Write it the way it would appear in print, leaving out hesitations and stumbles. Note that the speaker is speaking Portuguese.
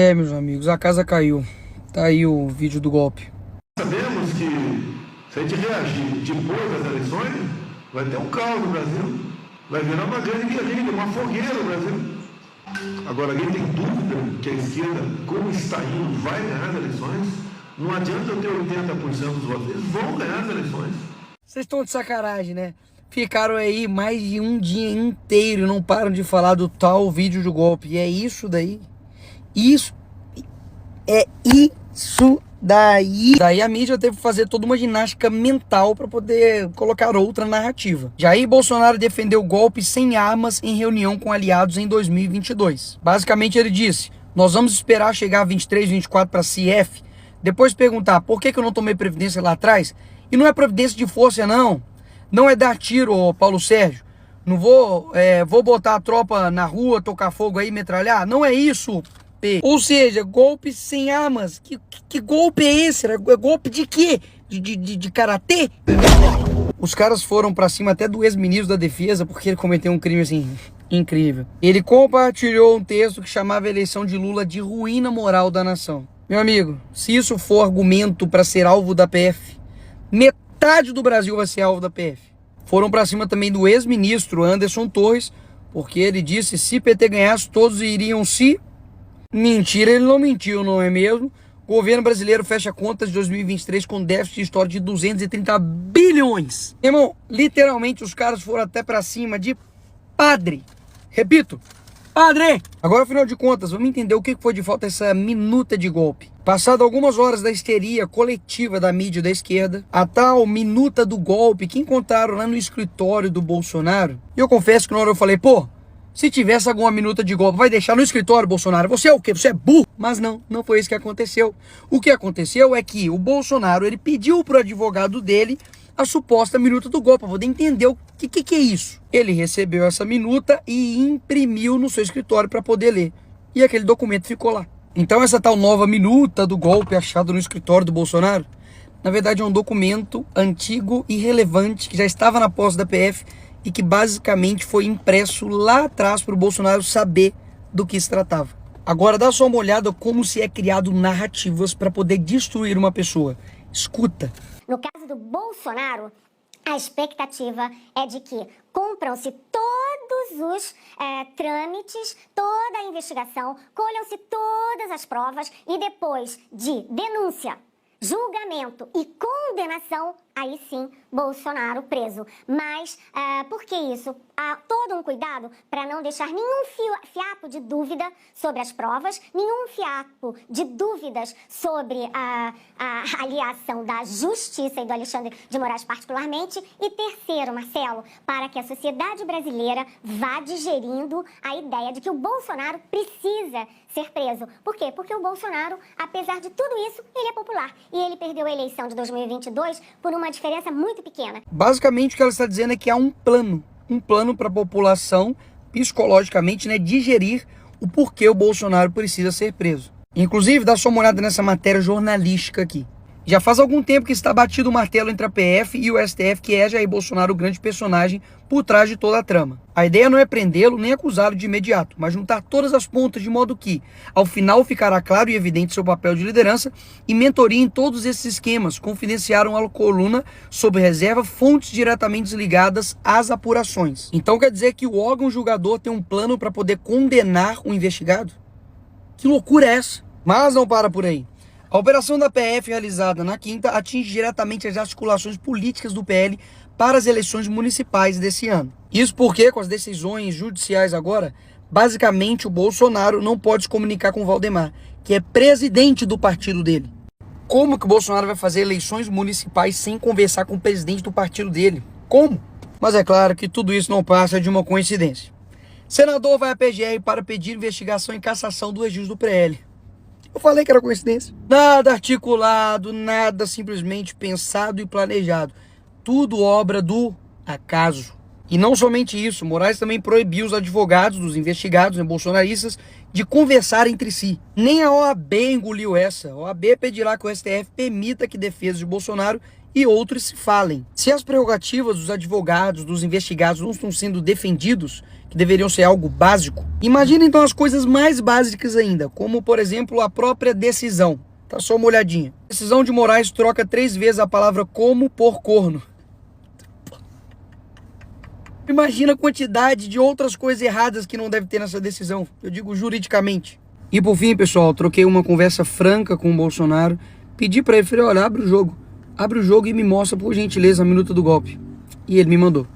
É, meus amigos, a casa caiu. Tá aí o vídeo do golpe. Sabemos que se a gente reagir depois das eleições, vai ter um caos no Brasil. Vai virar uma grande guerrilha, uma fogueira no Brasil. Agora, alguém tem dúvida que a esquerda, como está indo, vai ganhar as eleições? Não adianta eu ter 80% dos votos, eles vão ganhar as eleições. Vocês estão de sacanagem, né? Ficaram aí mais de um dia inteiro e não param de falar do tal vídeo do golpe. E é isso daí. Isso daí. Daí a mídia teve que fazer toda uma ginástica mental para poder colocar outra narrativa. Jair Bolsonaro defendeu o golpe sem armas em reunião com aliados em 2022. Basicamente ele disse: nós vamos esperar chegar a 23, 24 para CF, depois perguntar por que eu não tomei previdência lá atrás. E não é providência de força, não. Não é dar tiro, ô Paulo Sérgio. Não vou botar a tropa na rua, tocar fogo aí, metralhar. Não é isso. Ou seja, golpe sem armas. Que golpe é esse? É golpe de quê? De karatê? Os caras foram pra cima até do ex-ministro da defesa porque ele cometeu um crime assim incrível. Ele compartilhou um texto que chamava a eleição de Lula de ruína moral da nação. Meu amigo, se isso for argumento para ser alvo da PF, metade do Brasil vai ser alvo da PF. Foram pra cima também do ex-ministro Anderson Torres, porque ele disse que se PT ganhasse, todos iriam se... Mentira, ele não mentiu, não é mesmo? O governo brasileiro fecha contas de 2023 com déficit histórico de 230 bilhões. Irmão, literalmente os caras foram até pra cima de padre. Repito, padre! Agora, afinal de contas, vamos entender o que foi de falta essa minuta de golpe. Passado algumas horas da histeria coletiva da mídia da esquerda, a tal minuta do golpe que encontraram lá no escritório do Bolsonaro, e eu confesso que na hora eu falei, pô, se tivesse alguma minuta de golpe, vai deixar no escritório, Bolsonaro? Você é o quê? Você é burro? Mas não foi isso que aconteceu. O que aconteceu é que o Bolsonaro, ele pediu pro advogado dele a suposta minuta do golpe, para poder entender o que é isso. Ele recebeu essa minuta e imprimiu no seu escritório para poder ler. E aquele documento ficou lá. Então essa tal nova minuta do golpe achada no escritório do Bolsonaro, na verdade é um documento antigo e relevante que já estava na posse da PF e que basicamente foi impresso lá atrás para o Bolsonaro saber do que se tratava. Agora dá só uma olhada como se é criado narrativas para poder destruir uma pessoa. Escuta. No caso do Bolsonaro, a expectativa é de que cumpram-se todos os trâmites, toda a investigação, colham-se todas as provas e depois de denúncia, julgamento e condenação, aí sim, Bolsonaro preso. Mas por que isso? Há todo um cuidado para não deixar nenhum fiapo de dúvida sobre as provas, nenhum fiapo de dúvidas sobre a aliação da Justiça e do Alexandre de Moraes particularmente. E terceiro, Marcelo, para que a sociedade brasileira vá digerindo a ideia de que o Bolsonaro precisa ser preso. Por quê? Porque o Bolsonaro, apesar de tudo isso, ele é popular. E ele perdeu a eleição de 2022 por uma diferença muito pequena. Basicamente o que ela está dizendo é que há um plano para a população, psicologicamente, né, digerir o porquê o Bolsonaro precisa ser preso. Inclusive, dá só uma olhada nessa matéria jornalística aqui. Já faz algum tempo que está batido o martelo entre a PF e o STF, que é Jair Bolsonaro o grande personagem por trás de toda a trama. A ideia não é prendê-lo nem acusá-lo de imediato, mas juntar todas as pontas de modo que, ao final, ficará claro e evidente seu papel de liderança e mentoria em todos esses esquemas, confidenciaram a coluna sob reserva fontes diretamente ligadas às apurações. Então quer dizer que o órgão julgador tem um plano para poder condenar o investigado? Que loucura é essa? Mas não para por aí. A operação da PF realizada na quinta atinge diretamente as articulações políticas do PL para as eleições municipais desse ano. Isso porque, com as decisões judiciais agora, basicamente o Bolsonaro não pode se comunicar com o Valdemar, que é presidente do partido dele. Como que o Bolsonaro vai fazer eleições municipais sem conversar com o presidente do partido dele? Como? Mas é claro que tudo isso não passa de uma coincidência. Senador vai à PGR para pedir investigação e cassação do registro do PL. Eu falei que era coincidência. Nada articulado, nada simplesmente pensado e planejado. Tudo obra do acaso. E não somente isso, Moraes também proibiu os advogados dos investigados, bolsonaristas, de conversar entre si. Nem a OAB engoliu essa. A OAB pedirá que o STF permita que defesas de Bolsonaro e outros se falem. Se as prerrogativas dos advogados, dos investigados não estão sendo defendidos, que deveriam ser algo básico, imagina então as coisas mais básicas ainda, como por exemplo a própria decisão. Tá só uma olhadinha. Decisão de Moraes troca 3 vezes a palavra como por corno. Imagina a quantidade de outras coisas erradas que não deve ter nessa decisão. Eu digo juridicamente. E por fim, pessoal, troquei uma conversa franca com o Bolsonaro. Pedi pra ele, falei, olha, abre o jogo. Abre o jogo e me mostra, por gentileza, a minuta do golpe. E ele me mandou.